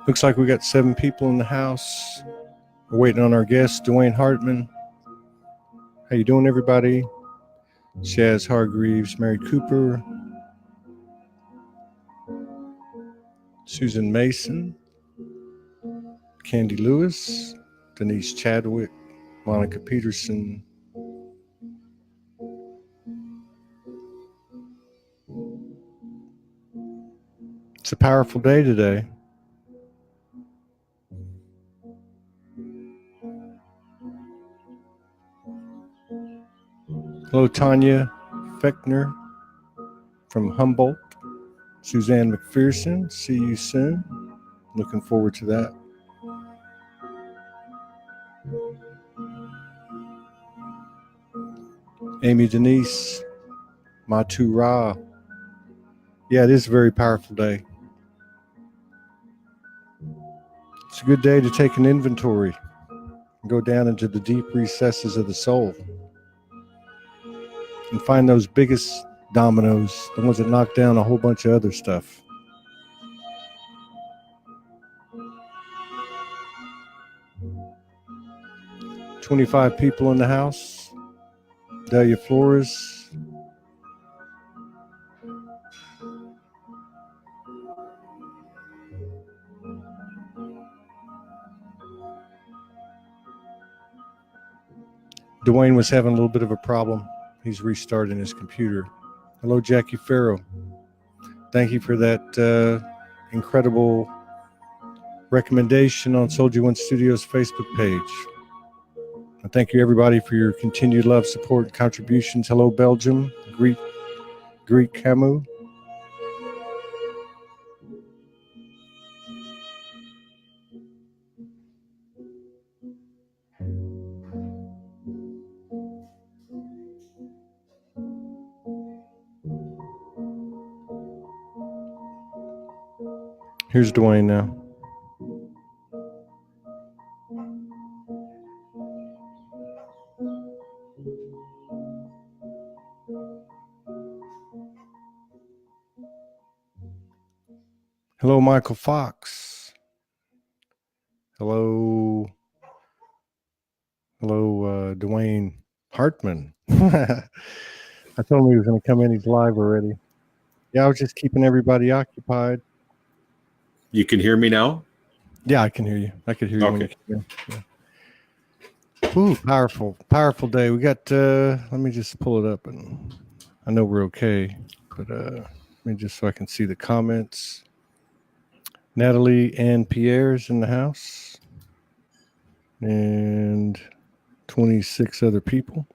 Looks like we got 7 people in the house. We're waiting on our guest, Dwaine Hartman. How you doing, everybody? Shaz Hargreaves, Mary Cooper, Susan Mason, Candy Lewis, Denise Chadwick, Monica Peterson. It's a powerful day today. Hello, Tanya Fechner from Humboldt. Suzanne McPherson, see you soon. Looking forward to that. Amy Denise, Matu Ra. Yeah, it is a very powerful day. It's a good day to take an inventory and go down into the deep recesses of the soul and find those biggest dominoes, the ones that knock down a whole bunch of other stuff. "25 people in the house. Delia Flores. Dwaine was having a little bit of a problem. He's restarting his computer. Hello, Jackie Farrow. Thank you for that incredible recommendation on Soulogy One Studios Facebook page. And thank you, everybody, for your continued love, support, and contributions. Hello, Belgium. Greek Camus. Here's Dwaine now. Hello, Michael Fox. Hello, Dwaine Hartman. I told him he was going to come in. He's live already. Yeah, I was just keeping everybody occupied. You can hear me now? Yeah, I can hear you. I could hear you. Okay. Yeah. Ooh, powerful day. We got, let me just pull it up, and I know we're okay, but let me just so I can see the comments. Natalie and Pierre's in the house, and 26 other people.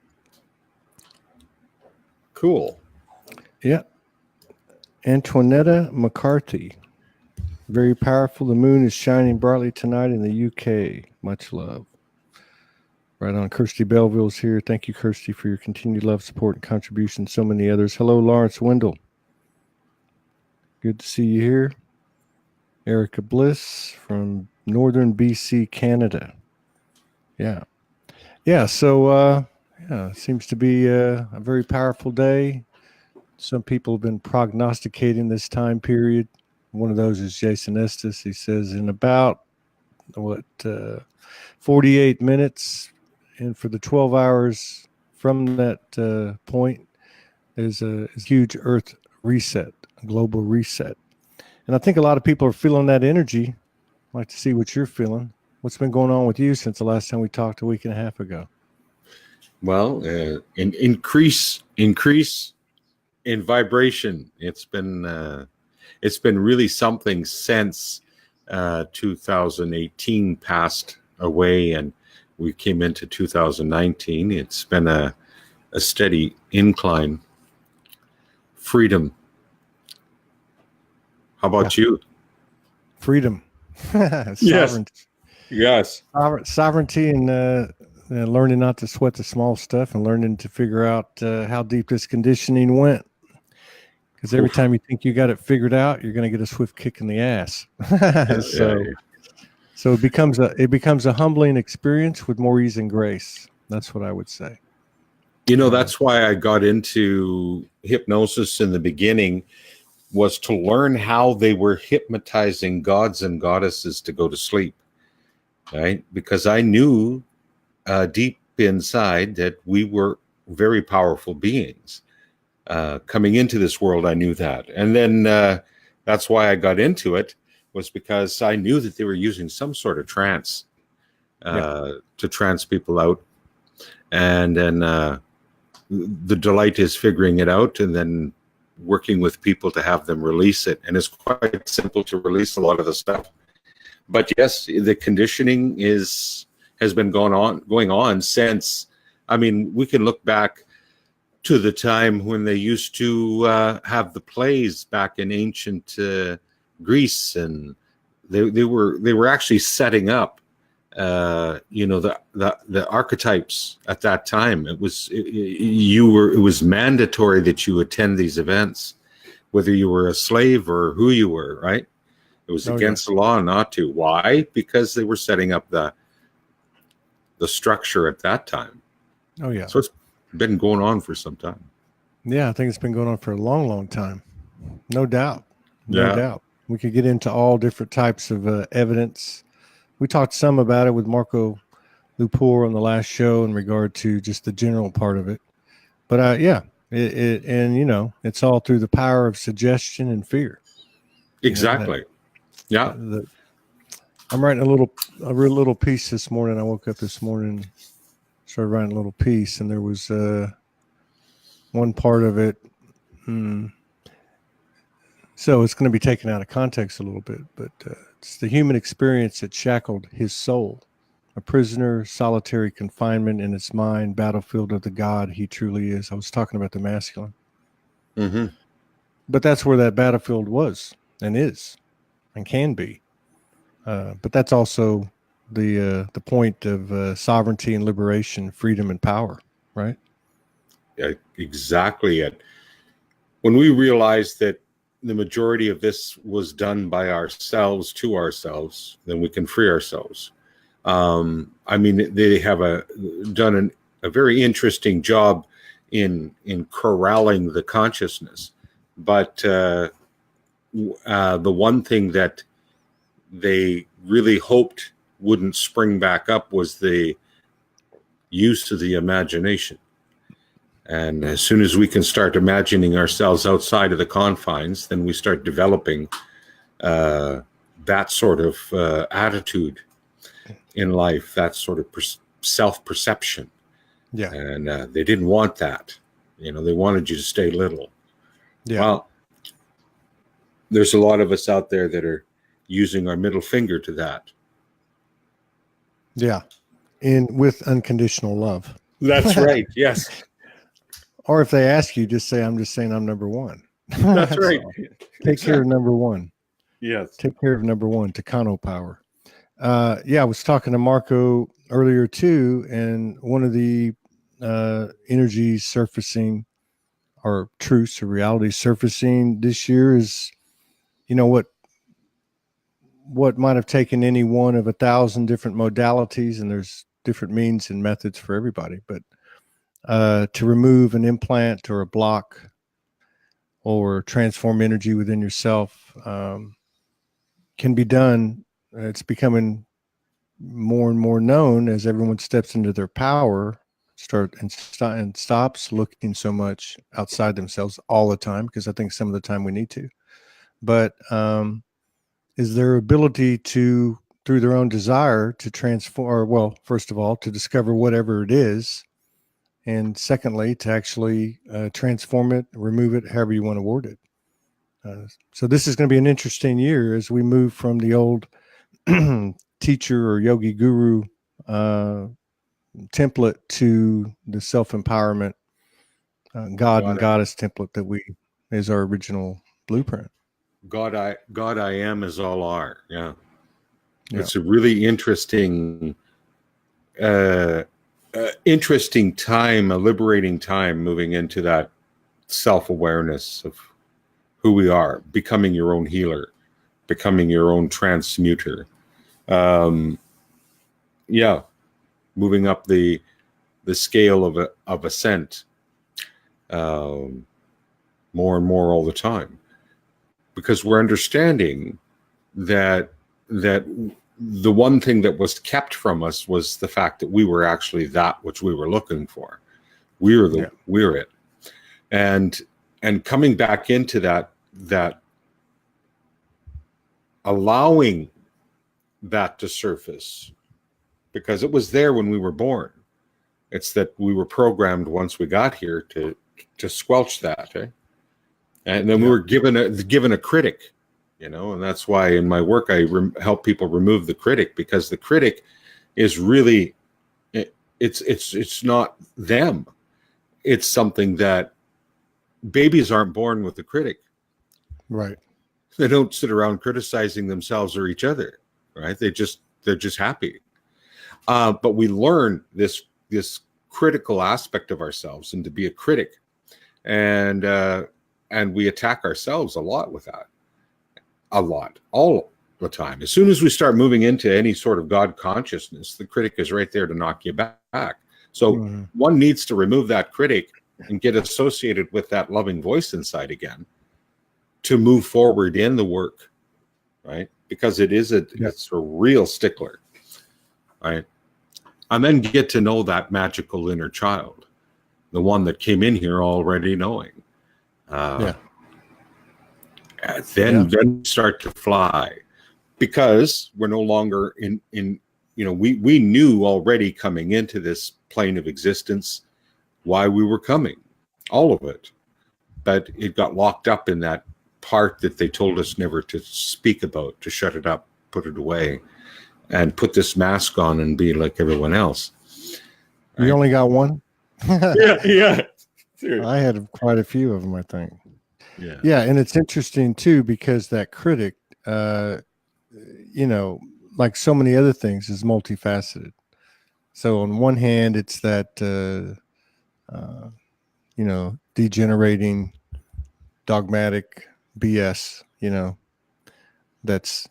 Cool. Yeah. Antoinetta McCarthy. Very powerful. The moon is shining brightly tonight in the UK. Much love. Right on. Kirsty Belleville's here. Thank you, Kirsty, for your continued love, support, and contribution. So many others. Hello, Lawrence Wendell. Good to see you here. Erica Bliss from Northern BC, Canada. Yeah. So, it seems to be a very powerful day. Some people have been prognosticating this time period. One of those is Jason Estes. He says in about 48 minutes, and for the 12 hours from that point, there's a huge Earth reset, a global reset. And I think a lot of people are feeling that energy. I'd like to see what you're feeling. What's been going on with you since the last time we talked a week and a half ago? Well, increase in vibration. It's been really something since 2018 passed away and we came into 2019. It's been a steady incline. Freedom. How about you? Freedom. Sovereignty. Yes. Sovereignty and learning not to sweat the small stuff and learning to figure out how deep this conditioning went. Because every time you think you got it figured out, you're going to get a swift kick in the ass. So it becomes a humbling experience with more ease and grace. That's what I would say. You know, that's why I got into hypnosis in the beginning. was to learn how they were hypnotizing gods and goddesses to go to sleep, right? Because I knew deep inside that we were very powerful beings. Coming into this world, I knew that. And then that's why I got into it, was because I knew that they were using some sort of trance to trance people out. And then the delight is figuring it out and then working with people to have them release it. And it's quite simple to release a lot of the stuff. But yes, the conditioning has been going on since, I mean, we can look back to the time when they used to have the plays back in ancient Greece, and they were actually setting up the archetypes at that time. It was mandatory that you attend these events, whether you were a slave or who you were, right? It was against the law not to. Why? Because they were setting up the structure at that time. Oh yeah. So it's been going on for some time. Yeah, I think it's been going on for a long, long time. No doubt. No doubt. We could get into all different types of evidence. We talked some about it with Marco Lupour on the last show in regard to just the general part of it. But it's all through the power of suggestion and fear. Exactly. I'm writing a little piece this morning. I woke up this morning, started writing a little piece, and there was one part of it. So it's going to be taken out of context a little bit, but it's the human experience that shackled his soul, a prisoner, solitary confinement in its mind, battlefield of the God he truly is. I was talking about the masculine. Mm-hmm. But that's where that battlefield was and is and can be. But that's also the point of sovereignty and liberation, freedom and power, right? Yeah, exactly. When we realized that the majority of this was done by ourselves to ourselves, then we can free ourselves. I mean, they have done a very interesting job in corralling the consciousness, but the one thing that they really hoped wouldn't spring back up was the use of the imagination. And as soon as we can start imagining ourselves outside of the confines, then we start developing that sort of attitude in life, that sort of self-perception. Yeah. And they didn't want that. They wanted you to stay little. Yeah. Well, there's a lot of us out there that are using our middle finger to that. Yeah. And with unconditional love. That's right. Yes. Or if they ask you, just say, I'm just saying I'm number one. That's right. Take care of number one. Yes. Take care of number one, Takano power. I was talking to Marco earlier too, and one of the energies surfacing, or truths or realities surfacing this year is, what might have taken any one of 1,000 different modalities, and there's different means and methods for everybody, but to remove an implant or a block or transform energy within yourself can be done. It's becoming more and more known as everyone steps into their power, and stops looking so much outside themselves all the time, because I think some of the time we need to. But is their ability to, through their own desire, to transform, first of all, to discover whatever it is, and secondly, to actually transform it, remove it, however you want to word it. So this is going to be an interesting year as we move from the old teacher or yogi guru template to the self-empowerment God and Goddess template that is our original blueprint. God I am is all are. Yeah. It's a really interesting time, a liberating time, moving into that self-awareness of who we are, becoming your own healer, becoming your own transmuter. Moving up the scale of ascent more and more all the time. because we're understanding that the one thing that was kept from us was the fact that we were actually that which we were looking for. We're it. And coming back into that allowing that to surface, because it was there when we were born. It's that we were programmed once we got here to squelch that, eh? And then we were given a critic, and that's why in my work I help people remove the critic, because the critic is really it's not them. It's something that babies aren't born with a critic. Right. They don't sit around criticizing themselves or each other, right? They're just happy. But we learn this critical aspect of ourselves, and to be a critic, and we attack ourselves a lot with that, all the time. As soon as we start moving into any sort of God consciousness, the critic is right there to knock you back. So one needs to remove that critic and get associated with that loving voice inside again to move forward in the work, right? Because it's a real stickler, right? And then get to know that magical inner child, the one that came in here already knowing. Then start to fly, because we're no longer in we knew already coming into this plane of existence why we were coming, all of it, but it got locked up in that part that they told us never to speak about, to shut it up, put it away, and put this mask on and be like everyone else. Right? You only got one? Yeah. I had quite a few of them, I think. Yeah, and it's interesting too, because that critic, like so many other things, is multifaceted. So on one hand, it's that degenerating, dogmatic BS, that's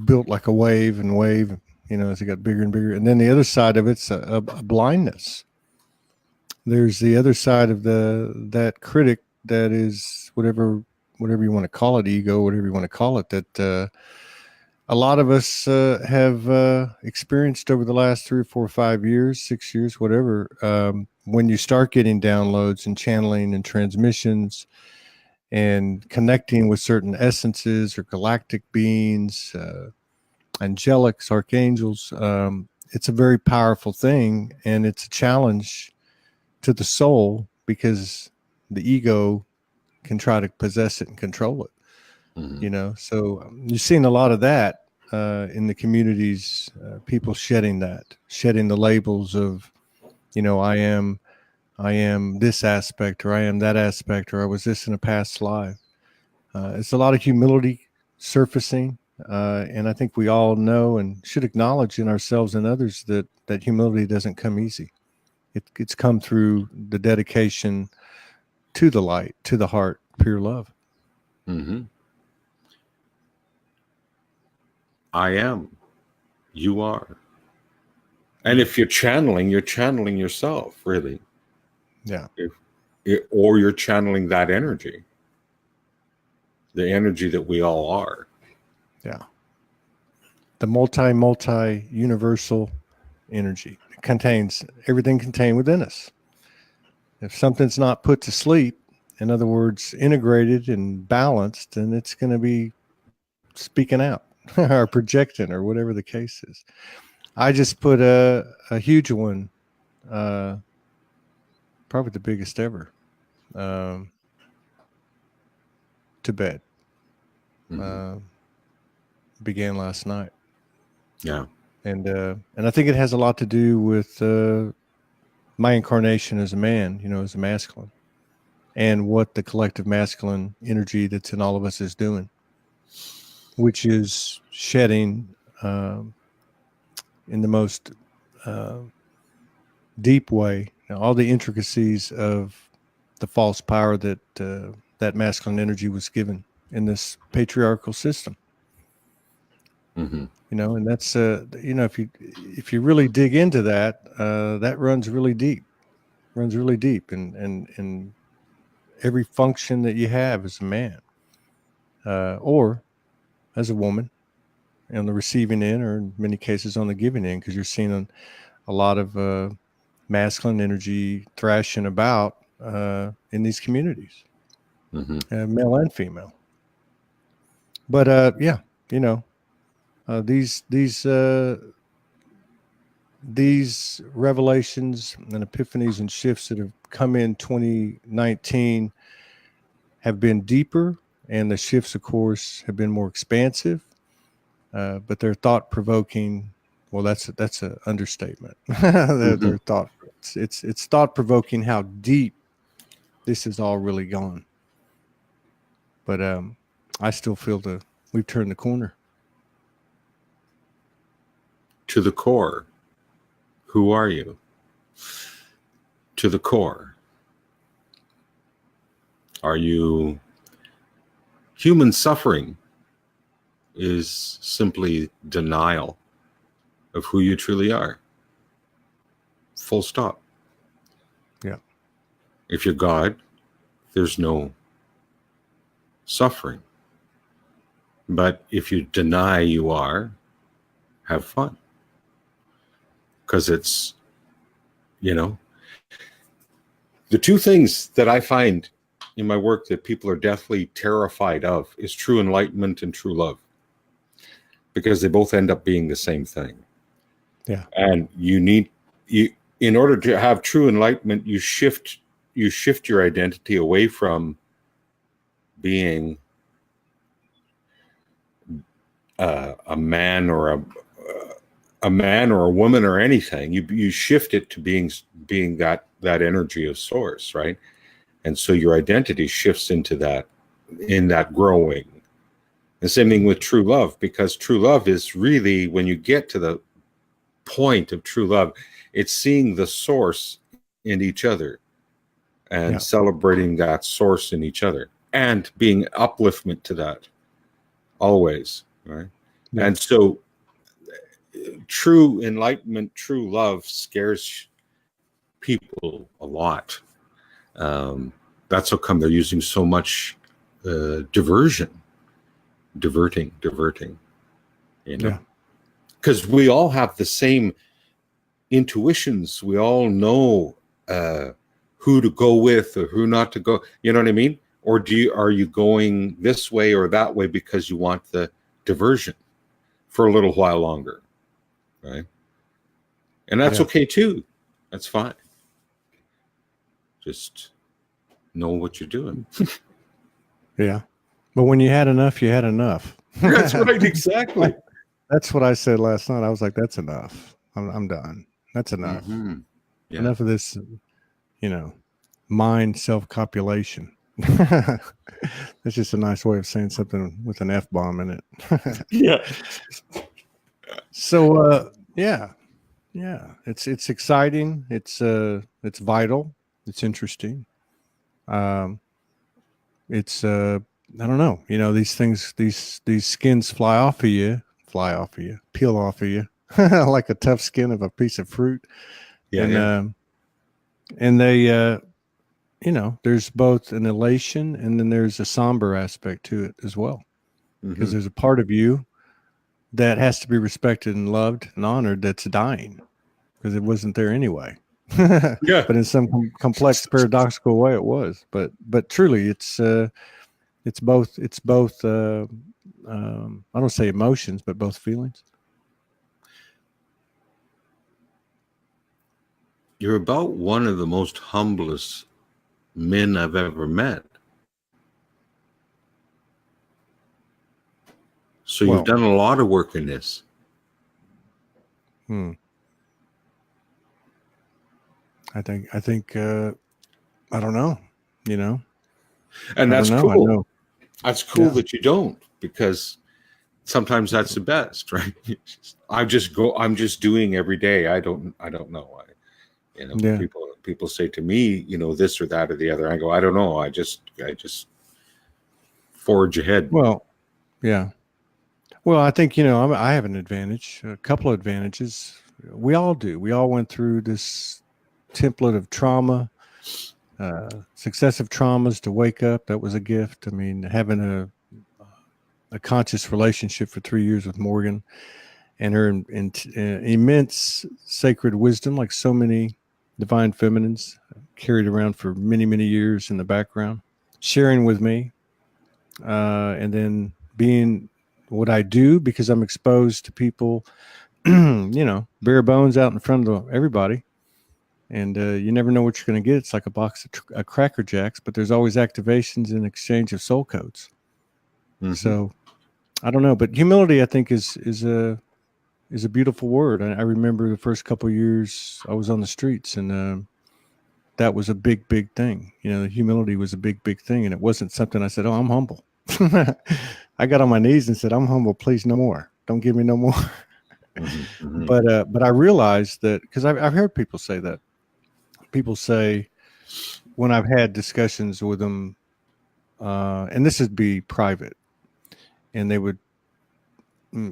built like a wave, as it got bigger and bigger. And then the other side of it's a blindness. There's the other side of that critic that is whatever you want to call it, ego, whatever you want to call it, that a lot of us have experienced over the last 3 or 4 or 5 years, 6 years, whatever. When you start getting downloads and channeling and transmissions and connecting with certain essences or galactic beings, angelics, archangels, it's a very powerful thing, and it's a challenge to the soul, because the ego can try to possess it and control it. So you're seeing a lot of that in the communities, people shedding the labels of, I am this aspect, or I am that aspect, or I was this in a past life. It's a lot of humility surfacing, and I think we all know and should acknowledge in ourselves and others that humility doesn't come easy. It's come through the dedication to the light, to the heart, pure love. I am, you are. And if you're channeling yourself, really. Yeah. Or you're channeling that energy, the energy that we all are. Yeah. The multi universal energy. It contains everything contained within us. If something's not put to sleep, in other words, integrated and balanced, then it's going to be speaking out or projecting, or whatever the case is. I just put a huge one, probably the biggest ever, to bed. Began last night. Yeah. And I think it has a lot to do with my incarnation as a man, as a masculine, and what the collective masculine energy that's in all of us is doing, which is shedding in the most deep way all the intricacies of the false power that that masculine energy was given in this patriarchal system. And that's if you really dig into that, that runs really deep, and every function that you have as a man. or as a woman on the receiving end, or in many cases on the giving end, because you're seeing a lot of masculine energy thrashing about in these communities, male and female. But yeah, you know, these revelations and epiphanies and shifts that have come in 2019 have been deeper, and the shifts, of course, have been more expansive. But they're thought provoking. Well, that's an understatement. They're thought. It's thought provoking how deep this has all really gone. But I still feel we've turned the corner. To the core. Who are you? To the core. Are you human suffering is simply denial of who you truly are. Full stop. Yeah. If you're God, there's no suffering. But if you deny you are, have fun. Because it's, the two things that I find in my work that people are deathly terrified of is true enlightenment and true love. Because they both end up being the same thing. Yeah. And in order to have true enlightenment, you shift your identity away from being a man or a man or a woman or anything. You shift it to being that energy of source, right? And so your identity shifts into that, in that growing. The same thing with true love, because true love is really, when you get to the point of true love, it's seeing the source in each other and celebrating that source in each other and being upliftment to that always, right? Yeah. And so true enlightenment, true love scares people a lot. That's how come they're using so much diverting, because we all have the same intuitions. We all know who to go with or who not to go. You know what I mean? Or are you going this way or that way because you want the diversion for a little while longer, right? And that's okay too. That's fine. Just know what you're doing. Yeah. But when you had enough, you had enough. That's right. Exactly. That's what I said last night. I was like, that's enough. I'm done. That's enough. Mm-hmm. Yeah. Enough of this, mind self-copulation. That's just a nice way of saying something with an F-bomb in it. Yeah. So, yeah. It's exciting. It's vital. It's interesting. It's I don't know. These things, these skins peel off of you like a tough skin of a piece of fruit. Yeah. And they, there's both an elation and then there's a somber aspect to it as well, because there's a part of you that has to be respected and loved and honored that's dying because it wasn't there anyway. Yeah. But in some complex paradoxical way it was. But truly it's both I don't say emotions, but both feelings. You're about one of the most humblest men I've ever met. So you've done a lot of work in this. I think I don't know, And that's cool. That's cool that you don't, because sometimes that's the best, right? I'm just doing every day. I don't know. People say to me, this or that or the other. I go, I don't know. I just forge ahead. Well, yeah. Well, I think, I have an advantage, a couple of advantages. We all do. We all went through this template of trauma, successive traumas to wake up. That was a gift. I mean, having a conscious relationship for 3 years with Morgan and her immense sacred wisdom, like so many divine feminines carried around for many, many years in the background, sharing with me, and then being what I do because I'm exposed to people, bare bones out in front of everybody. And you never know what you're going to get. It's like a box of Cracker Jacks, but there's always activations and exchange of soul codes. Mm-hmm. So I don't know, but humility, I think, is a beautiful word. I remember the first couple of years I was on the streets, and that was a big, big thing. Humility was a big, big thing, and it wasn't something I said, "Oh, I'm humble." I got on my knees and said, "I'm humble. Please, no more. Don't give me no more." Mm-hmm. But I realized that because I've heard people say that. People say when I've had discussions with them, and this would be private, and they would,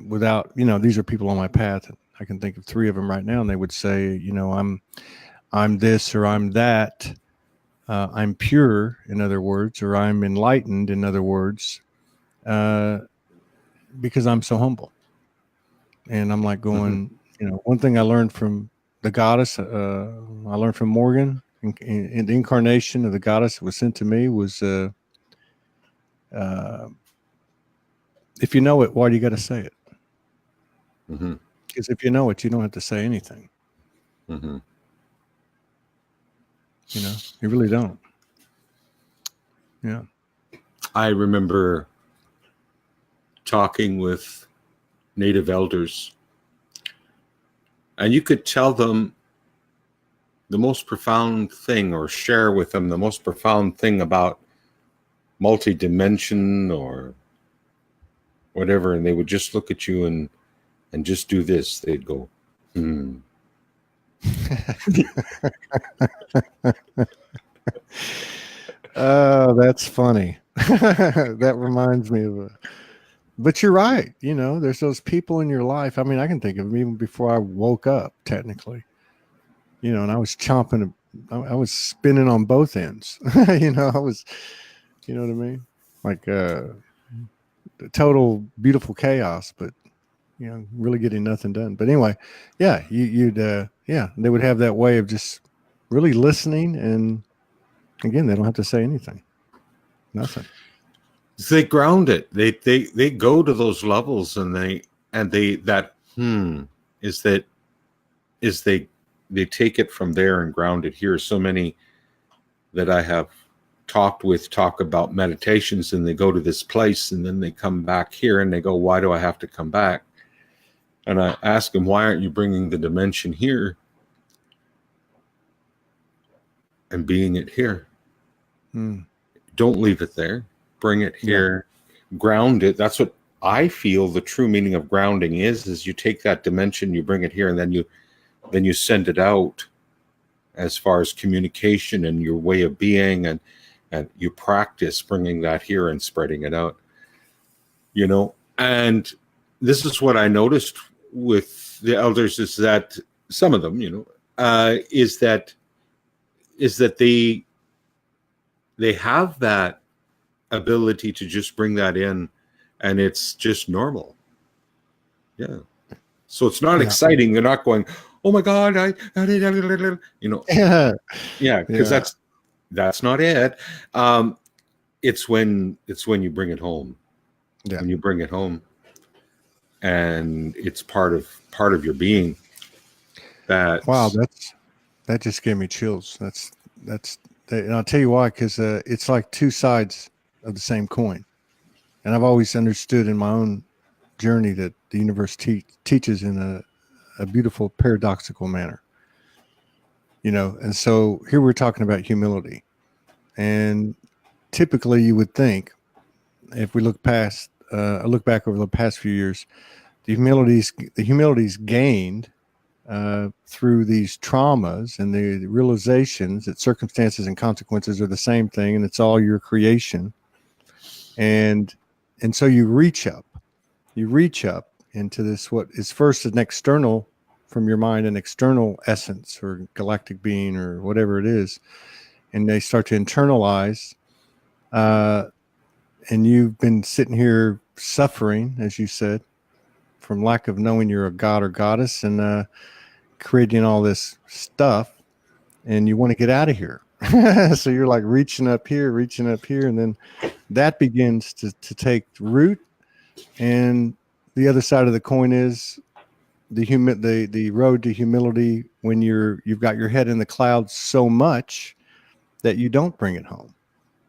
without, these are people on my path. I can think of 3 of them right now, and they would say, I'm this or I'm that. I'm pure, in other words, or I'm enlightened, in other words, because I'm so humble. And I'm like going, one thing I learned from the goddess, I learned from Morgan, in the incarnation of the goddess that was sent to me was, if you know it, why do you got to say it? Mm-hmm. Because if you know it, you don't have to say anything. Mm-hmm. You really don't. Yeah. I remember talking with Native elders, and you could tell them the most profound thing, or share with them the most profound thing about multi-dimension or whatever, and they would just look at you and just do this. They'd go, Oh, that's funny. That reminds me of but you're right. There's those people in your life. I mean, I can think of them even before I woke up, technically, and I was I was spinning on both ends. I was, you know what I mean? Like, total beautiful chaos, but, really getting nothing done. But anyway, yeah, they would have that way of just really listening. And again, they don't have to say anything. Nothing. They ground it. They go to those levels, and they take it from there and ground it here. So many that I have talk about meditations, and they go to this place, and then they come back here, and they go, "Why do I have to come back?" And I ask them, "Why aren't you bringing the dimension here and being it here? Don't leave it there. Bring it here, ground it." That's what I feel the true meaning of grounding is you take that dimension, you bring it here, and then you send it out as far as communication and your way of being, and you practice bringing that here and spreading it out. And this is what I noticed with the elders, is that some of them, is that they have that ability to just bring that in, and it's just normal. Yeah. So it's not exciting. They're not going, "Oh my God, yeah, because that's not it. It's when you bring it home. Yeah. When you bring it home, and it's part of your being. Wow, that just gave me chills. And I'll tell you why, because it's like 2 sides of the same coin. And I've always understood in my own journey that the universe teaches in a beautiful paradoxical manner. And so here we're talking about humility. And typically you would think, if we look back over the past few years, the humility's gained through these traumas and the realizations that circumstances and consequences are the same thing, and it's all your creation. And so you reach up into this, what is first an external, from your mind, an external essence or galactic being or whatever it is, and they start to internalize. And you've been sitting here suffering, as you said, from lack of knowing you're a god or goddess, and creating all this stuff, and you want to get out of here. So you're like reaching up here, and then that begins to take root. And the other side of the coin is the road to humility, when you've got your head in the clouds so much that you don't bring it home,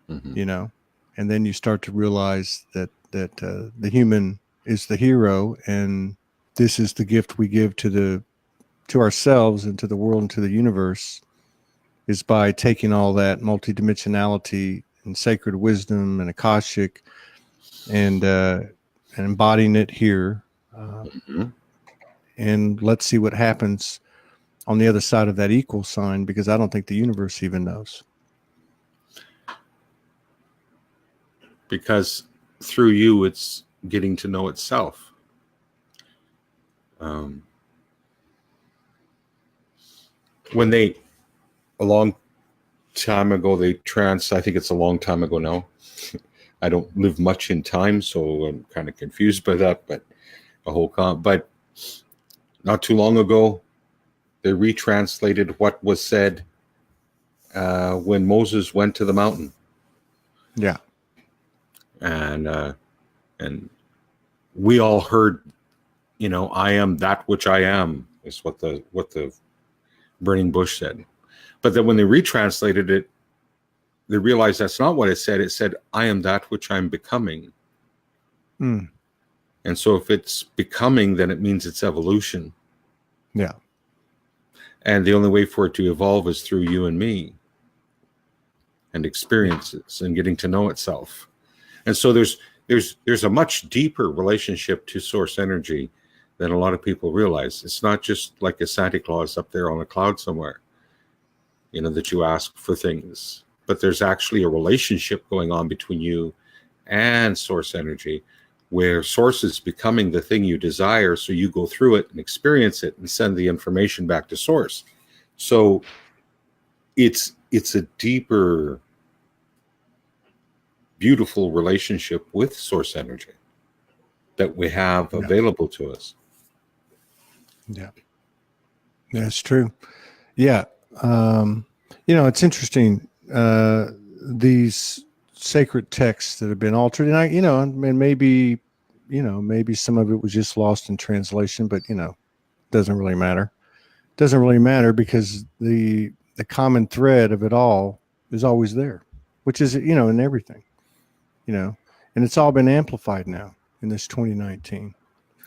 and then you start to realize that the human is the hero, and this is the gift we give to ourselves and to the world and to the universe, is by taking all that multidimensionality and sacred wisdom and Akashic and embodying it here. And let's see what happens on the other side of that equal sign, because I don't think the universe even knows. Because through you, it's getting to know itself. When a long time ago, I think it's a long time ago now. I don't live much in time, so I'm kind of confused by that, but but not too long ago, they retranslated what was said when Moses went to the mountain. Yeah. And we all heard, I am that which I am, is what the burning bush said. But then when they retranslated it, they realized that's not what it said. It said, I am that which I'm becoming. And so if it's becoming, then it means it's evolution. Yeah. And the only way for it to evolve is through you and me, and experiences, and getting to know itself. And so there's a much deeper relationship to source energy than a lot of people realize. It's not just like a Santa Claus up there on a cloud somewhere, that you ask for things. But there's actually a relationship going on between you and source energy, where source is becoming the thing you desire. So you go through it and experience it and send the information back to source. So it's a deeper, beautiful relationship with source energy that we have available to us. Yeah. That's true. Yeah. It's interesting. These sacred texts that have been altered, and maybe some of it was just lost in translation, but doesn't really matter. Doesn't really matter, because the common thread of it all is always there, which is, in everything, and it's all been amplified now in this 2019.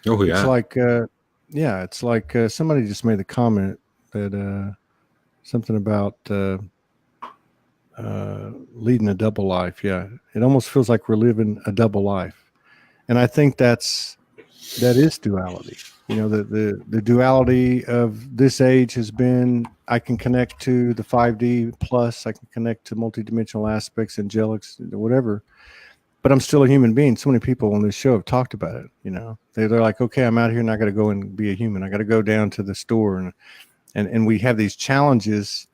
Oh yeah. It's like, somebody just made the comment that, something about, leading a double life. Yeah. It almost feels like we're living a double life. And I think that is duality. The duality of this age has been, I can connect to the 5D plus, I can connect to multidimensional aspects, angelics, whatever, but I'm still a human being. So many people on this show have talked about it. They're like, okay, I'm out here and I got to go and be a human. I got to go down to the store and we have these challenges.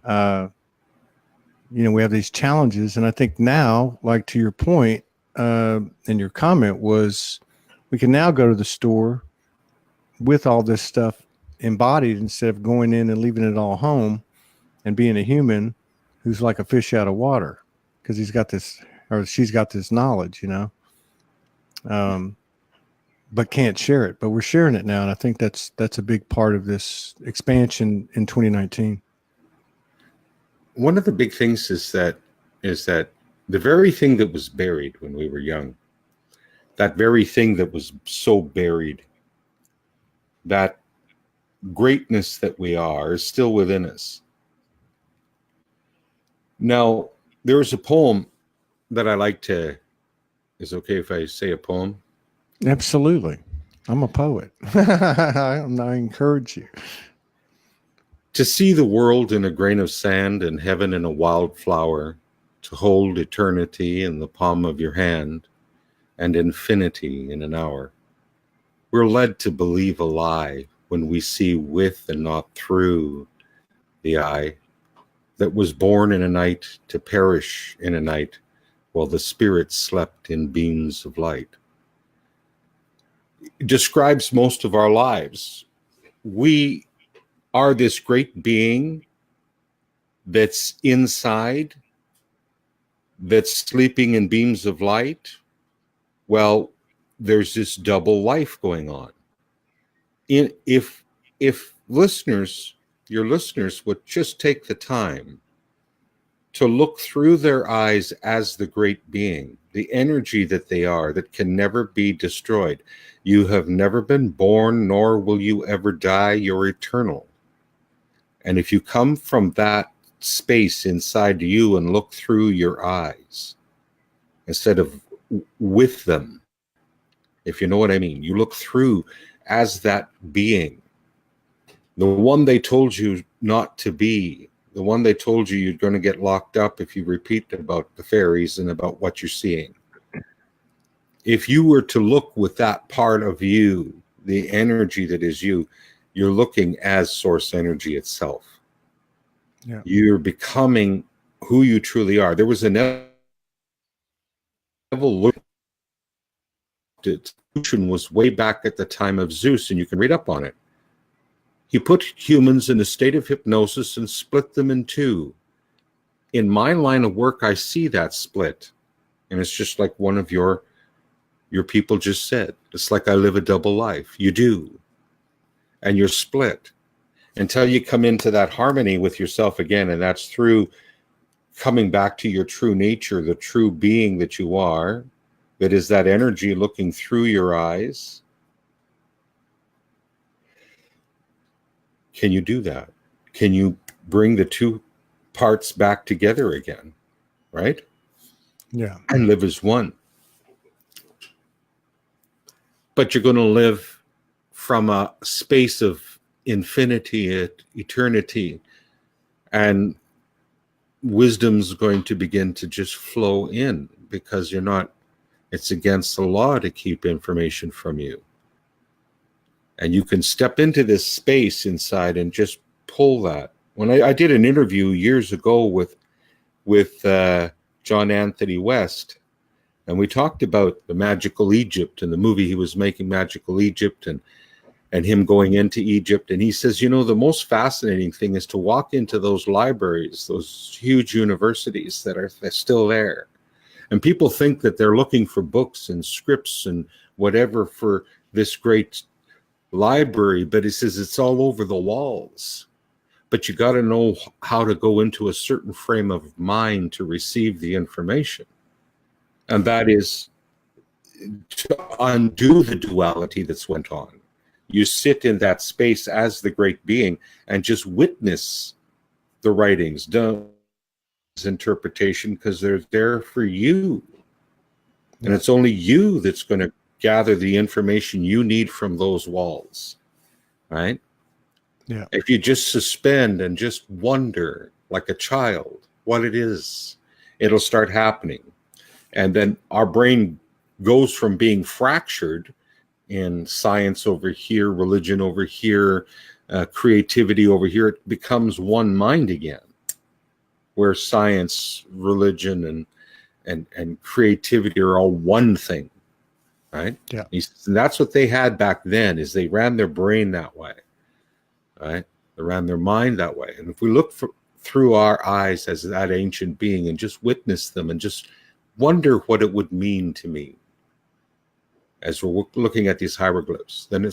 We have these challenges, and I think now, like to your point, and your comment was, we can now go to the store with all this stuff embodied, instead of going in and leaving it all home and being a human who's like a fish out of water, because he's got this, or she's got this knowledge, but can't share it. But we're sharing it now, and I think that's a big part of this expansion in 2019. One of the big things is that the very thing that was buried when we were young, that very thing that was so buried, that greatness that we are, is still within us. Now, there is a poem that I like to, is it okay if I say a poem? Absolutely. I'm a poet. I encourage you. To see the world in a grain of sand and heaven in a wild flower, to hold eternity in the palm of your hand and infinity in an hour. We're led to believe a lie when we see with and not through the eye, that was born in a night to perish in a night, while the spirit slept in beams of light. describes most of our lives. We are this great being that's inside, that's sleeping in beams of light. Well, there's this double life going on. If listeners, your listeners would just take the time to look through their eyes as the great being, the energy that they are, that can never be destroyed. You have never been born, nor will you ever die. You're eternal. And if you come from that space inside you and look through your eyes instead of with them, if you know what I mean, you look through as that being, the one they told you not to be, the one they told you you're going to get locked up if you repeat about the fairies and about what you're seeing. If you were to look with that part of you, the energy that is you, you're looking as source energy itself. Yeah. You're becoming who you truly are. There was an evolution was way back at the time of Zeus, and you can read up on it. He put humans in a state of hypnosis and split them in two. In my line of work, I see that split. And it's just like one of your people just said. It's like I live a double life. You do. And you're split until you come into that harmony with yourself again. And that's through coming back to your true nature, the true being that you are, that is that energy looking through your eyes. Can you do that? Can you bring the two parts back together again? Right? Yeah. And live as one. But you're going to live from a space of infinity, eternity, and wisdom's going to begin to just flow in because you're not, it's against the law to keep information from you. And you can step into this space inside and just pull that. When I did an interview years ago with John Anthony West, and we talked about the Magical Egypt and the movie he was making, Magical Egypt, and him going into Egypt. And he says, you know, the most fascinating thing is to walk into those libraries, those huge universities that are still there. And people think that they're looking for books and scripts and whatever for this great library, but he says it's all over the walls. But you got to know how to go into a certain frame of mind to receive the information. And that is to undo the duality that's went on. You sit in that space as the great being and just witness the writings, interpretation, because they're there for you. And it's only you that's going to gather the information you need from those walls, right? Yeah. If you just suspend and just wonder like a child what it is, it'll start happening. And then our brain goes from being fractured in science over here, religion over here, creativity over here. It becomes one mind again, where science, religion, and creativity are all one thing, right? Yeah. And that's what they had back then, is they ran their brain that way, right? They ran their mind that way. And if we look through our eyes as that ancient being and just witness them and just wonder what it would mean to me as we're looking at these hieroglyphs, then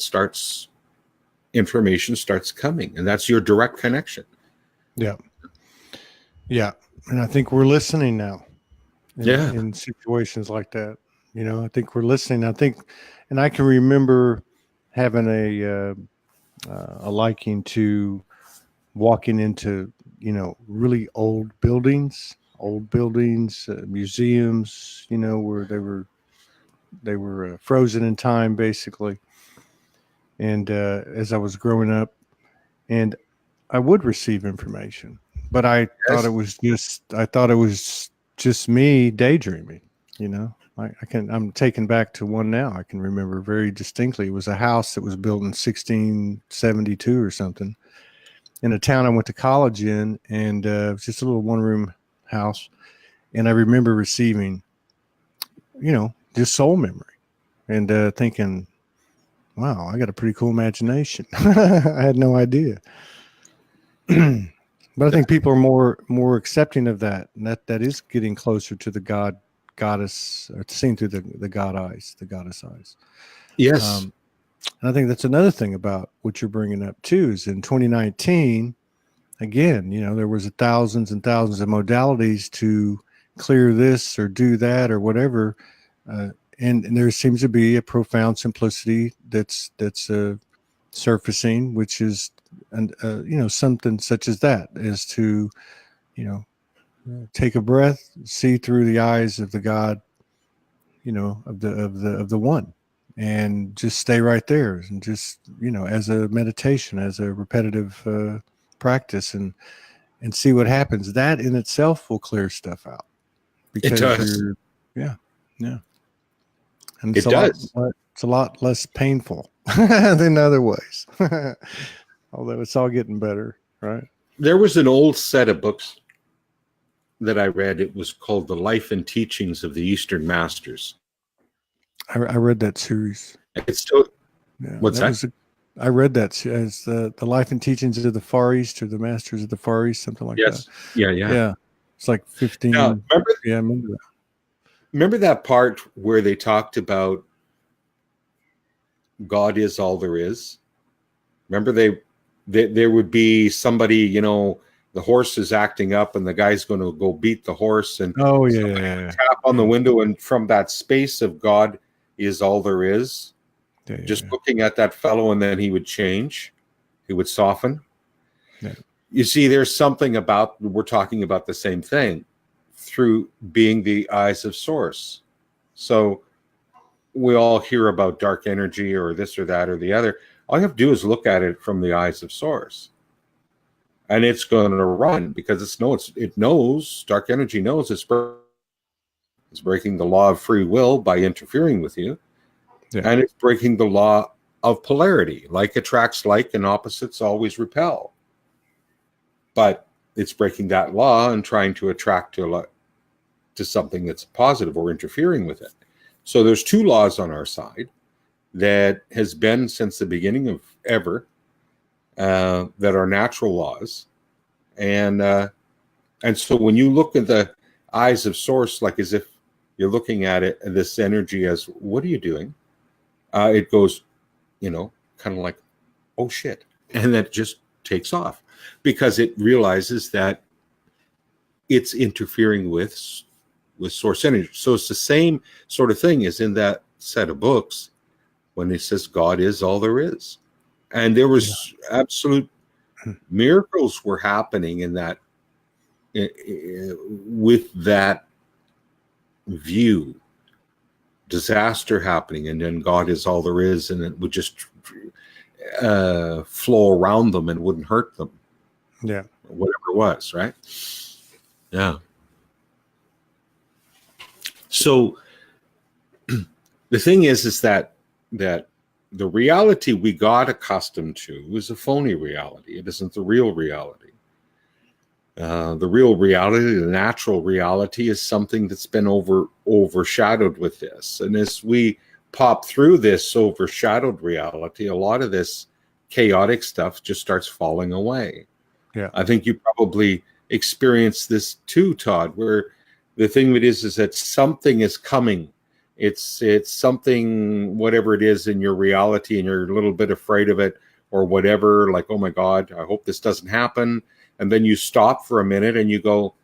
information starts coming, and that's your direct connection. Yeah. Yeah. And I think we're listening now in situations like that. You know, I think we're listening. And I can remember having a liking to walking into, you know, really old buildings, museums, you know, where they were frozen in time, basically. And as I was growing up, and I would receive information, but I thought it was just me daydreaming. You know, I'm taken back to one now. I can remember very distinctly. It was a house that was built in 1672 or something in a town I went to college in, and it was just a little one-room house. And I remember receiving, you know, just soul memory, and thinking, wow, I got a pretty cool imagination. I had no idea. But I think people are more accepting of that, and that is getting closer to the goddess, or seen through the goddess eyes. Yes. And I think that's another thing about what you're bringing up too. Is in 2019, again, there was thousands and thousands of modalities to clear this or do that or whatever, and there seems to be a profound simplicity that's surfacing, which is, and something such as that, is to take a breath, see through the eyes of the God, of the one, and just stay right there, and just as a meditation, as a repetitive practice, and see what happens. That in itself will clear stuff out, It because does. yeah, and It does. it's a lot less painful than other ways. Although it's all getting better, right? There was an old set of books that I read. It was called The Life and Teachings of the Eastern Masters. I read that series. It's still, Yeah, what's that? I read that as the Life and Teachings of the Far East, or the Masters of the Far East, something like Yes. that. Yeah. Yeah, it's like 15. Now, Yeah, I remember that. remember that part where they talked about God is all there is? Remember there would be somebody, the horse is acting up and the guy's going to go beat the horse, and Oh somebody yeah. would tap on the window, and from that space of God is all there is, just looking at that fellow, and then he would change, he would soften. Yeah. You see, there's something about, we're talking about the same thing through being the eyes of source. So we all hear about dark energy or this or that or the other. All you have to do is look at it from the eyes of source, and it's going to run, because it knows, dark energy knows it's breaking the law of free will by interfering with you. Yeah. And it's breaking the law of polarity. Like attracts like, and opposites always repel. But it's breaking that law and trying to attract to something that's positive, or interfering with it. So there's two laws on our side that has been since the beginning of ever, that are natural laws. And so when you look at the eyes of source, like as if you're looking at it, this energy, as, what are you doing? It goes, kind of like, oh shit. And then it just takes off, because it realizes that it's interfering with source energy. So it's the same sort of thing as in that set of books when it says God is all there is. And there was absolute miracles were happening in that, with that view. Disaster happening, and then God is all there is, and it would just flow around them and wouldn't hurt them. Yeah. Whatever it was, right? Yeah. So the thing is that the reality we got accustomed to is a phony reality. It isn't the real reality. The real reality, the natural reality, is something that's been overshadowed with this. And as we pop through this overshadowed reality, a lot of this chaotic stuff just starts falling away. Yeah. I think you probably experienced this too, Todd, where the thing that is that something is coming. It's something, whatever it is in your reality, and you're a little bit afraid of it or whatever, like, oh my God, I hope this doesn't happen. And then you stop for a minute and you go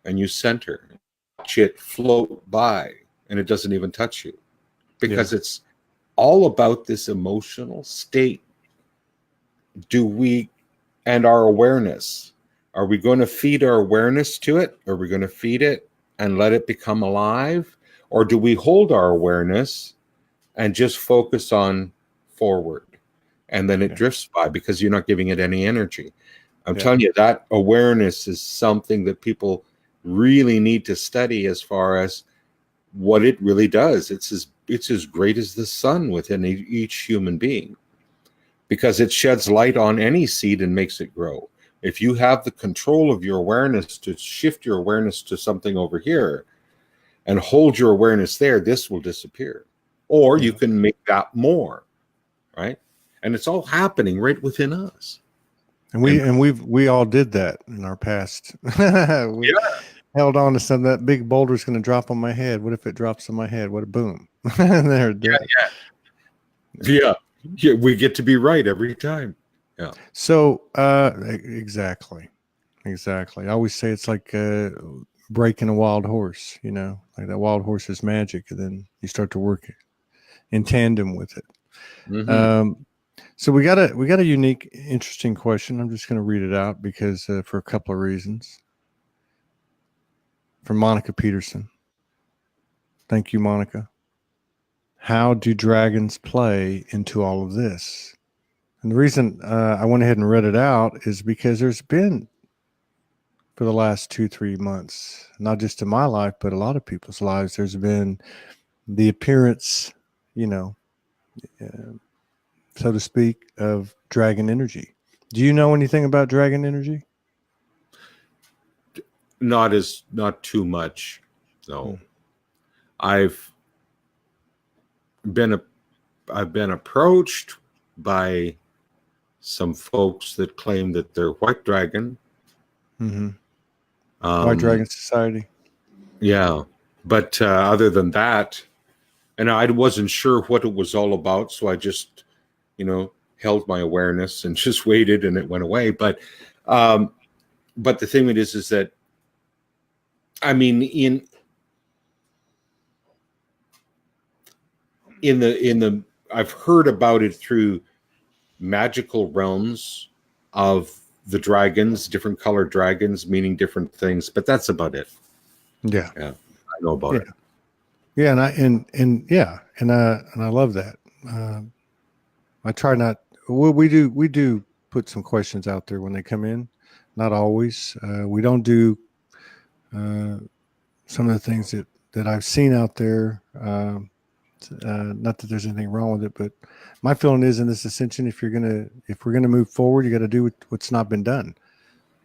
and you center, watch it float by, and it doesn't even touch you, because it's all about this emotional state. And our awareness, are we going to feed our awareness to it? Are we going to feed it and let it become alive? Or do we hold our awareness and just focus on forward, and then it drifts by because you're not giving it any energy? I'm telling you, that awareness is something that people really need to study, as far as what it really does. It's as great as the sun within each human being, because it sheds light on any seed and makes it grow. If you have the control of your awareness to shift your awareness to something over here and hold your awareness there, this will disappear. or you can make that more, right? And it's all happening right within us. And we all did that in our past. We held on to something. That big boulder's going to drop on my head. What if it drops on my head? What a boom! And there, yeah. We get to be right every time. Yeah. So exactly. I always say it's like breaking a wild horse. You know, like that wild horse is magic, and then you start to work in tandem with it. Mm-hmm. So we got a unique, interesting question. I'm just going to read it out because for a couple of reasons. From Monica Peterson. Thank you, Monica. How do dragons play into all of this? And the reason I went ahead and read it out is because there's been, for the last 2-3 months, not just in my life, but a lot of people's lives, there's been the appearance, you know, so to speak, of dragon energy. Do you know anything about dragon energy? Not too much. No. I've been approached by some folks that claim that they're white dragon. Mm-hmm. White Dragon Society. Yeah, but other than that, and I wasn't sure what it was all about, so I just, held my awareness and just waited, and it went away. But the thing is that, I mean, in the I've heard about it through magical realms of the dragons, different colored dragons, meaning different things, but that's about it. Yeah, I know about it. Yeah, and I love that. I try not. Well, we do put some questions out there when they come in. Not always. We don't do some of the things that I've seen out there. Not that there's anything wrong with it, but my feeling is in this ascension, if we're gonna move forward, you got to do what's not been done.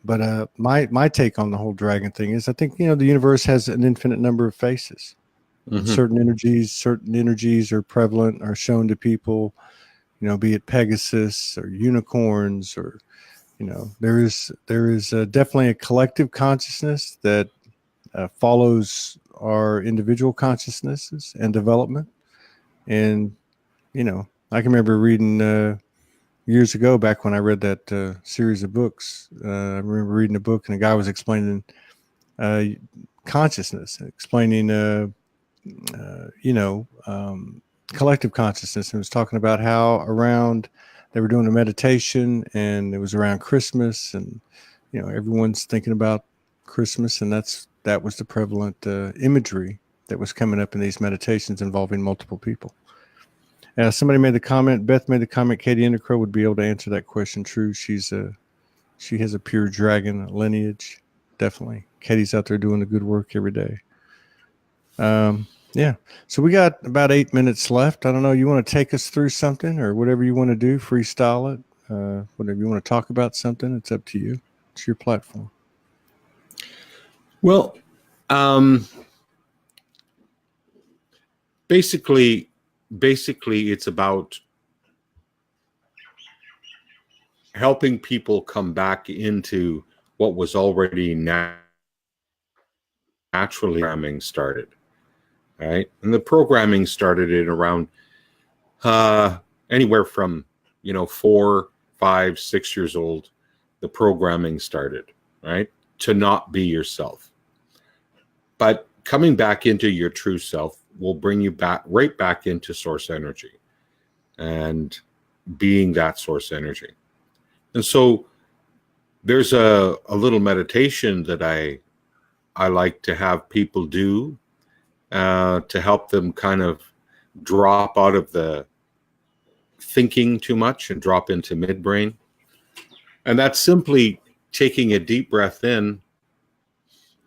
But my take on the whole dragon thing is, I think the universe has an infinite number of faces. Mm-hmm. Certain energies are prevalent, are shown to people. Be it Pegasus or unicorns, or there is definitely a collective consciousness that follows our individual consciousnesses and development. And I can remember reading years ago, back when I read that series of books. I remember reading a book, and a guy was explaining consciousness, explaining collective consciousness, and was talking about how they were doing a meditation, and it was around Christmas, and everyone's thinking about Christmas, and that was the prevalent imagery that was coming up in these meditations involving multiple people. Somebody made the comment, Beth made the comment, Katie Endercrow would be able to answer that question. True, she has a pure dragon lineage. Definitely. Katie's out there doing the good work every day. Yeah. So we got about 8 minutes left. I don't know. You want to take us through something, or whatever you want to do, freestyle it. Whatever you want to talk about something, it's up to you. It's your platform. Well, basically it's about helping people come back into what was already naturally programming started, right? And the programming started in around anywhere from 4, 5, 6 years old. The programming started, right, to not be yourself. But coming back into your true self will bring you right back into source energy and being that source energy. And so there's a little meditation that I like to have people do to help them kind of drop out of the thinking too much and drop into midbrain. And that's simply taking a deep breath in,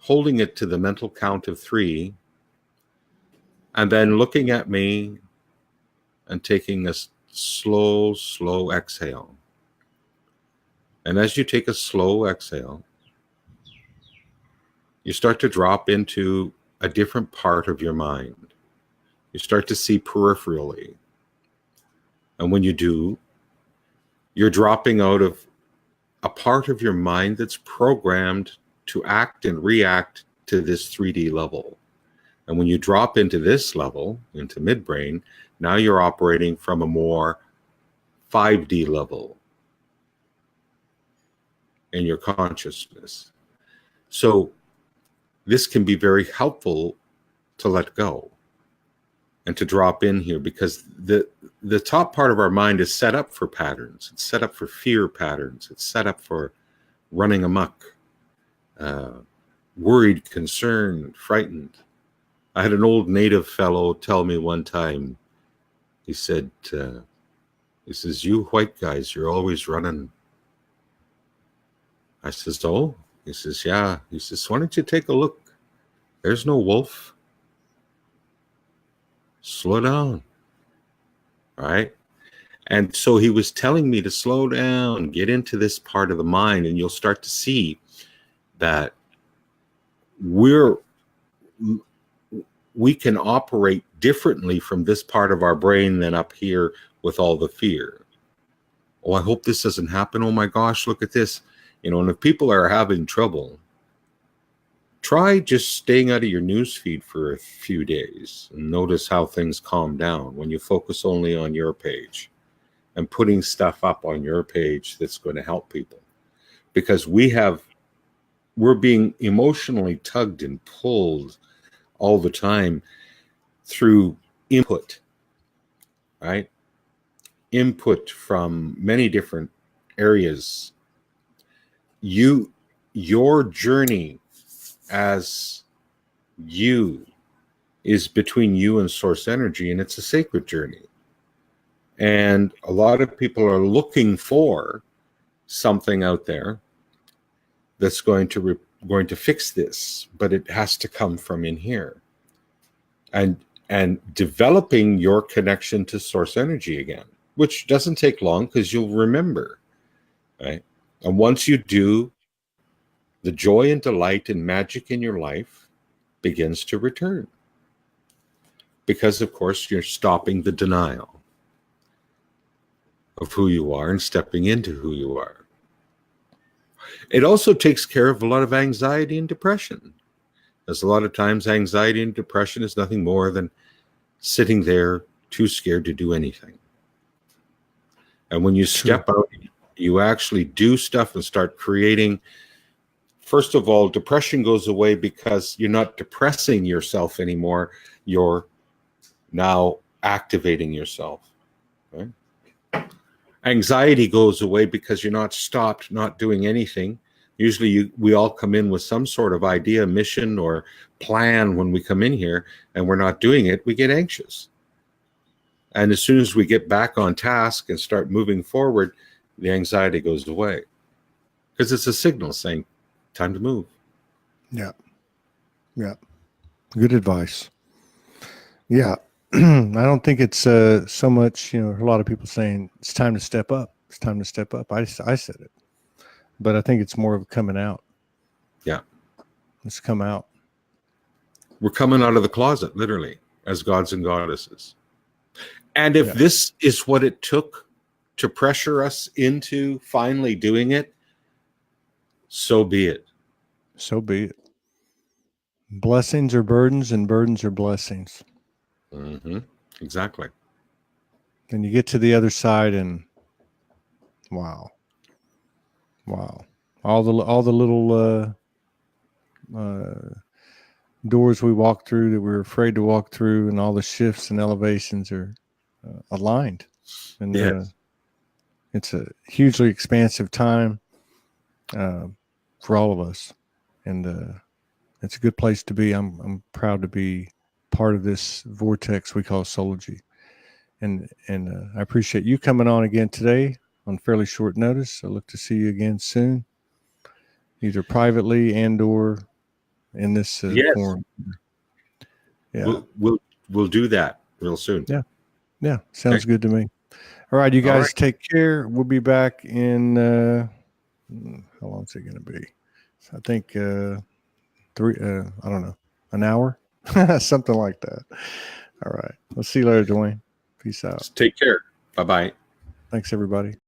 holding it to the mental count of 3, and then looking at me and taking a slow exhale. And as you take a slow exhale, you start to drop into a different part of your mind. You start to see peripherally. And when you do, you're dropping out of a part of your mind that's programmed to act and react to this 3D level. And when you drop into this level, into midbrain, now you're operating from a more 5D level in your consciousness. So this can be very helpful to let go and to drop in here, because the top part of our mind is set up for patterns. It's set up for fear patterns. It's set up for running amok, worried, concerned, frightened. I had an old native fellow tell me one time, he says, you white guys, you're always running. I says, oh? He says, yeah. He says, why don't you take a look? There's no wolf. Slow down. All right? And so he was telling me to slow down, get into this part of the mind, and you'll start to see that we can operate differently from this part of our brain than up here with all the fear. Oh, I hope this doesn't happen. Oh my gosh, look at this. And if people are having trouble, try just staying out of your news feed for a few days and notice how things calm down when you focus only on your page and putting stuff up on your page that's going to help people. Because we're being emotionally tugged and pulled all the time through input, right? Input from many different areas. Your journey as you is between you and source energy, and it's a sacred journey. And a lot of people are looking for something out there that's going to fix this, but it has to come from in here. And developing your connection to source energy again, which doesn't take long because you'll remember, right? And once you do, the joy and delight and magic in your life begins to return. Because, of course, you're stopping the denial of who you are and stepping into who you are. It also takes care of a lot of anxiety and depression. As a lot of times, anxiety and depression is nothing more than sitting there too scared to do anything. And when you step out, you actually do stuff and start creating. First of all, depression goes away because you're not depressing yourself anymore. You're now activating yourself. Right? Anxiety goes away because you're not stopped, not doing anything. Usually we all come in with some sort of idea, mission, or plan when we come in here, and we're not doing it, we get anxious. And as soon as we get back on task and start moving forward, the anxiety goes away. Because it's a signal saying, time to move. Yeah. Yeah. Good advice. Yeah. I don't think it's so much, a lot of people saying it's time to step up. It's time to step up. I said it. But I think it's more of coming out. Yeah. Let's come out. We're coming out of the closet, literally, as gods and goddesses. And if this is what it took to pressure us into finally doing it, so be it. So be it. Blessings are burdens and burdens are blessings. Mm-hmm. Exactly. And you get to the other side and wow. All the little doors we walk through that we're afraid to walk through, and all the shifts and elevations are aligned. And it's a hugely expansive time for all of us. And it's a good place to be. I'm proud to be part of this vortex we call Soulogy. And I appreciate you coming on again today on fairly short notice. I look to see you again soon, either privately and or in this forum. Yeah, we'll do that real soon. Yeah, sounds good to me. All right, you guys take care. We'll be back in how long is it going to be? I think 3. I don't know, an hour, something like that. All right. We'll see you later, Dwayne. Peace out. Take care. Bye bye. Thanks, everybody.